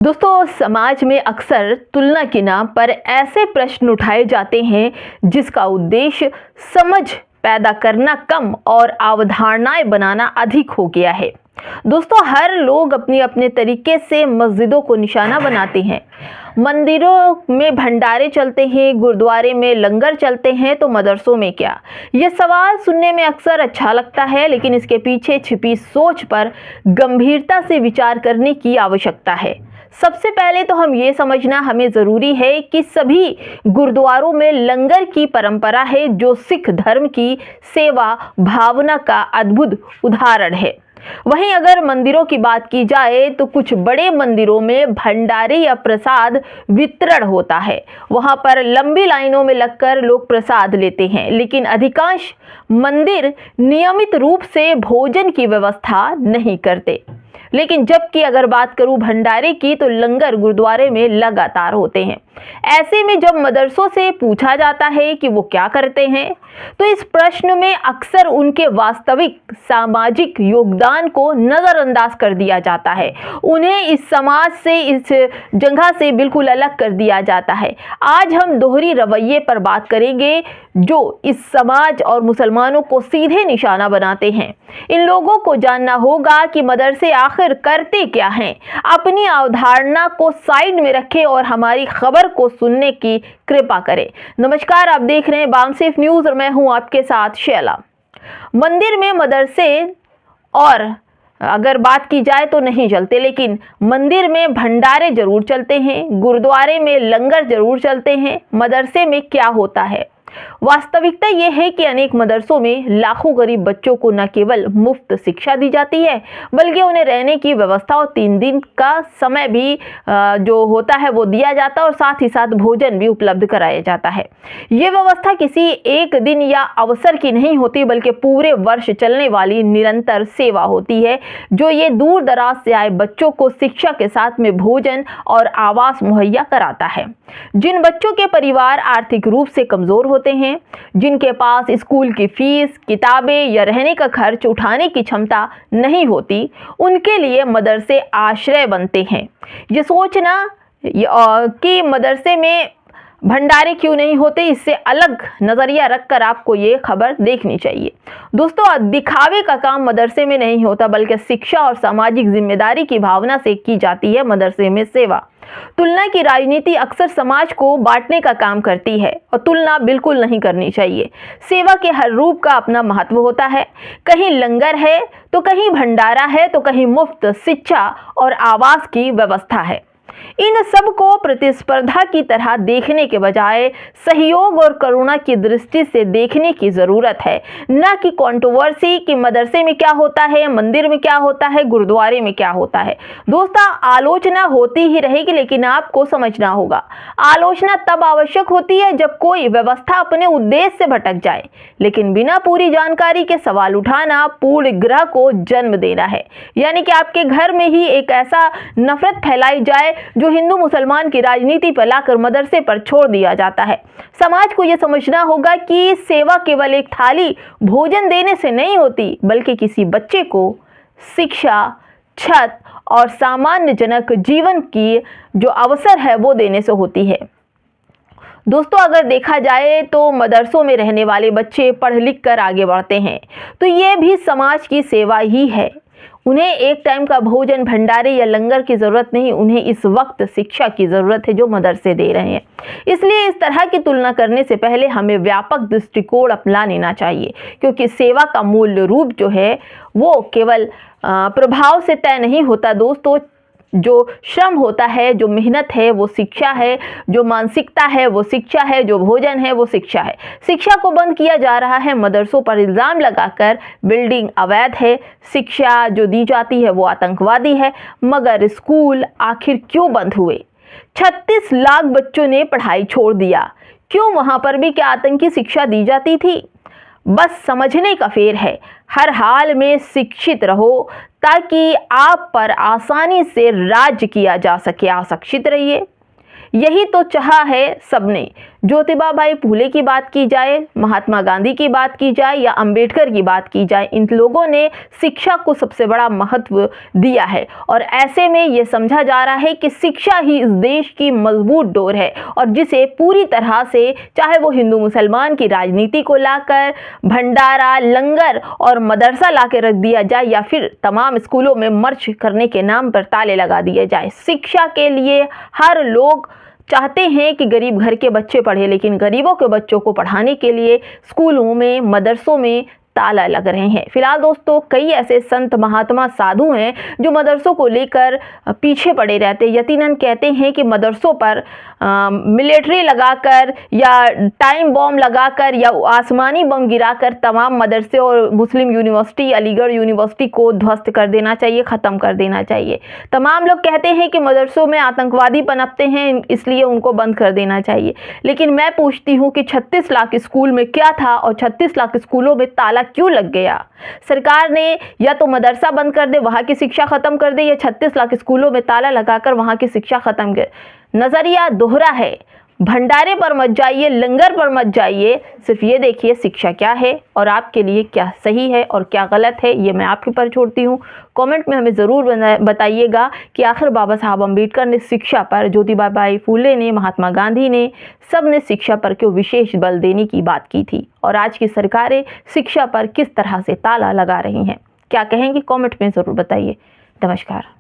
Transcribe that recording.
दोस्तों, समाज में अक्सर तुलना के नाम पर ऐसे प्रश्न उठाए जाते हैं जिसका उद्देश्य समझ पैदा करना कम और अवधारणाएं बनाना अधिक हो गया है। दोस्तों, हर लोग अपने अपने तरीके से मस्जिदों को निशाना बनाते हैं। मंदिरों में भंडारे चलते हैं, गुरुद्वारे में लंगर चलते हैं, तो मदरसों में क्या? ये सवाल सुनने में अक्सर अच्छा लगता है, लेकिन इसके पीछे छिपी सोच पर गंभीरता से विचार करने की आवश्यकता है। सबसे पहले तो हम ये समझना हमें ज़रूरी है कि सभी गुरुद्वारों में लंगर की परंपरा है, जो सिख धर्म की सेवा भावना का अद्भुत उदाहरण है। वहीं अगर मंदिरों की बात की जाए तो कुछ बड़े मंदिरों में भंडारे या प्रसाद वितरण होता है। वहां पर लंबी लाइनों में लगकर लोग प्रसाद लेते हैं, लेकिन अधिकांश मंदिर नियमित रूप से भोजन की व्यवस्था नहीं करते। लेकिन जबकि अगर बात करूं भंडारे की, तो लंगर गुरुद्वारे में लगातार होते हैं। ऐसे में जब मदरसों से पूछा जाता है कि वो क्या करते हैं, तो इस प्रश्न में अक्सर उनके वास्तविक सामाजिक योगदान को नज़रअंदाज कर दिया जाता है। उन्हें इस समाज से, इस जगह से बिल्कुल अलग कर दिया जाता है। आज हम दोहरी रवैये पर बात करेंगे जो इस समाज और मुसलमानों को सीधे निशाना बनाते हैं। इन लोगों को जानना होगा कि मदरसे आखिर करते क्या हैं। अपनी अवधारणा को साइड में रखें और हमारी खबर को सुनने की कृपा करें। नमस्कार, आप देख रहे हैं बामसेफ न्यूज़ और मैं हूं आपके साथ शैला। मंदिर में मदरसे और अगर बात की जाए तो नहीं चलते, लेकिन मंदिर में भंडारे जरूर चलते हैं, गुरुद्वारे में लंगर जरूर चलते हैं। मदरसे में क्या होता है? वास्तविकता यह है कि अनेक मदरसों में लाखों गरीब बच्चों को न केवल मुफ्त शिक्षा दी जाती है, बल्कि उन्हें रहने की व्यवस्था और 3 दिन का समय भी जो होता है वो दिया जाता है, और साथ ही साथ भोजन भी उपलब्ध कराया जाता है। ये व्यवस्था किसी एक दिन या अवसर की नहीं होती, बल्कि पूरे वर्ष चलने वाली निरंतर सेवा होती है, जो ये दूर दराज से आए बच्चों को शिक्षा के साथ में भोजन और आवास मुहैया कराता है। जिन बच्चों के परिवार आर्थिक रूप से कमजोर होते हैं, जिनके पास स्कूल की फीस, किताबें या रहने का खर्च उठाने की क्षमता नहीं होती, उनके लिए मदरसे आश्रय बनते हैं। ये सोचना कि मदरसे में भंडारे क्यों नहीं होते, इससे अलग नज़रिया रखकर आपको ये खबर देखनी चाहिए। दोस्तों, दिखावे का काम मदरसे में नहीं होता, बल्कि शिक्षा और सामाजिक जिम्मेदारी की भावना से की जाती है मदरसे में सेवा। तुलना की राजनीति अक्सर समाज को बांटने का काम करती है, और तुलना बिल्कुल नहीं करनी चाहिए। सेवा के हर रूप का अपना महत्व होता है। कहीं लंगर है तो कहीं भंडारा है, तो कहीं मुफ्त शिक्षा और आवास की व्यवस्था है। इन सब को प्रतिस्पर्धा की तरह देखने के बजाय सहयोग और करुणा की दृष्टि से देखने की जरूरत है, न कि कंट्रोवर्सी कि मदरसे में क्या होता है, मंदिर में क्या होता है, गुरुद्वारे में क्या होता है। दोस्तों, आलोचना होती ही रहेगी, लेकिन आपको समझना होगा, आलोचना तब आवश्यक होती है जब कोई व्यवस्था अपने उद्देश्य से भटक जाए, लेकिन बिना पूरी जानकारी के सवाल उठाना पूर्ण ग्रह को जन्म देना है। यानी कि आपके घर में ही एक ऐसा नफरत फैलाई जाए जो हिंदू मुसलमान की राजनीति पर लाकर मदरसे पर छोड़ दिया जाता है। समाज को यह समझना होगा कि सेवा केवल एक थाली भोजन देने से नहीं होती, बल्कि किसी बच्चे को शिक्षा, छत और सामान्यजनक जीवन की जो अवसर है वो देने से होती है। दोस्तों, अगर देखा जाए तो मदरसों में रहने वाले बच्चे पढ़ लिख कर आगे बढ़ते हैं, तो ये भी समाज की सेवा ही है। उन्हें एक टाइम का भोजन, भंडारे या लंगर की ज़रूरत नहीं, उन्हें इस वक्त शिक्षा की ज़रूरत है जो मदरसे दे रहे हैं। इसलिए इस तरह की तुलना करने से पहले हमें व्यापक दृष्टिकोण अपना लेना चाहिए, क्योंकि सेवा का मूल रूप जो है वो केवल प्रभाव से तय नहीं होता। दोस्तों, जो श्रम होता है, जो मेहनत है वो शिक्षा है, जो मानसिकता है वो शिक्षा है, जो भोजन है वो शिक्षा है। शिक्षा को बंद किया जा रहा है मदरसों पर इल्ज़ाम लगाकर बिल्डिंग अवैध है, शिक्षा जो दी जाती है वो आतंकवादी है। मगर स्कूल आखिर क्यों बंद हुए? 36 लाख बच्चों ने पढ़ाई छोड़ दिया, क्यों? वहाँ पर भी क्या आतंकी शिक्षा दी जाती थी? बस समझने का फेर है। हर हाल में शिक्षित रहो ताकि आप पर आसानी से राज्य किया जा सके। आशिक्षित रहिए, यही तो चाहा है सबने। ज्योतिबा भाई फूले की बात की जाए, महात्मा गांधी की बात की जाए या अंबेडकर की बात की जाए, इन लोगों ने शिक्षा को सबसे बड़ा महत्व दिया है। और ऐसे में ये समझा जा रहा है कि शिक्षा ही इस देश की मजबूत डोर है और जिसे पूरी तरह से, चाहे वो हिंदू मुसलमान की राजनीति को लाकर भंडारा, लंगर और मदरसा ला के रख दिया जाए या फिर तमाम स्कूलों में मर्ज करने के नाम पर ताले लगा दिए जाए। शिक्षा के लिए हर लोग चाहते हैं कि गरीब घर के बच्चे पढ़े, लेकिन गरीबों के बच्चों को पढ़ाने के लिए स्कूलों में, मदरसों में ताला लग रहे हैं। फिलहाल दोस्तों, कई ऐसे संत, महात्मा, साधु हैं जो मदरसों को लेकर पीछे पड़े रहते हैं। यकीनन कहते हैं कि मदरसों पर मिलिट्री लगाकर या टाइम बम लगाकर या आसमानी बम गिराकर तमाम मदरसे और मुस्लिम यूनिवर्सिटी, अलीगढ़ यूनिवर्सिटी को ध्वस्त कर देना चाहिए, ख़त्म कर देना चाहिए। तमाम लोग कहते हैं कि मदरसों में आतंकवादी पनपते हैं, इसलिए उनको बंद कर देना चाहिए। लेकिन मैं पूछती हूँ कि 36 लाख स्कूल में क्या था और 36 लाख स्कूलों में ताला क्यों लग गया? सरकार ने या तो मदरसा बंद कर दे, वहाँ की शिक्षा खत्म कर दे, या 36 लाख स्कूलों में ताला लगाकर वहाँ की शिक्षा खत्म कर। नजरिया दोहरा है। भंडारे पर मत जाइए, लंगर पर मत जाइए, सिर्फ ये देखिए शिक्षा क्या है और आपके लिए क्या सही है और क्या गलत है, ये मैं आपके ऊपर छोड़ती हूँ। कमेंट में हमें ज़रूर बताइएगा कि आखिर बाबा साहब अम्बेडकर ने शिक्षा पर, ज्योतिबा भाई फूले ने, महात्मा गांधी ने, सब ने शिक्षा पर क्यों विशेष बल देने की बात की थी और आज की सरकारें शिक्षा पर किस तरह से ताला लगा रही हैं। क्या कहेंगे? कमेंट में ज़रूर बताइए। नमस्कार।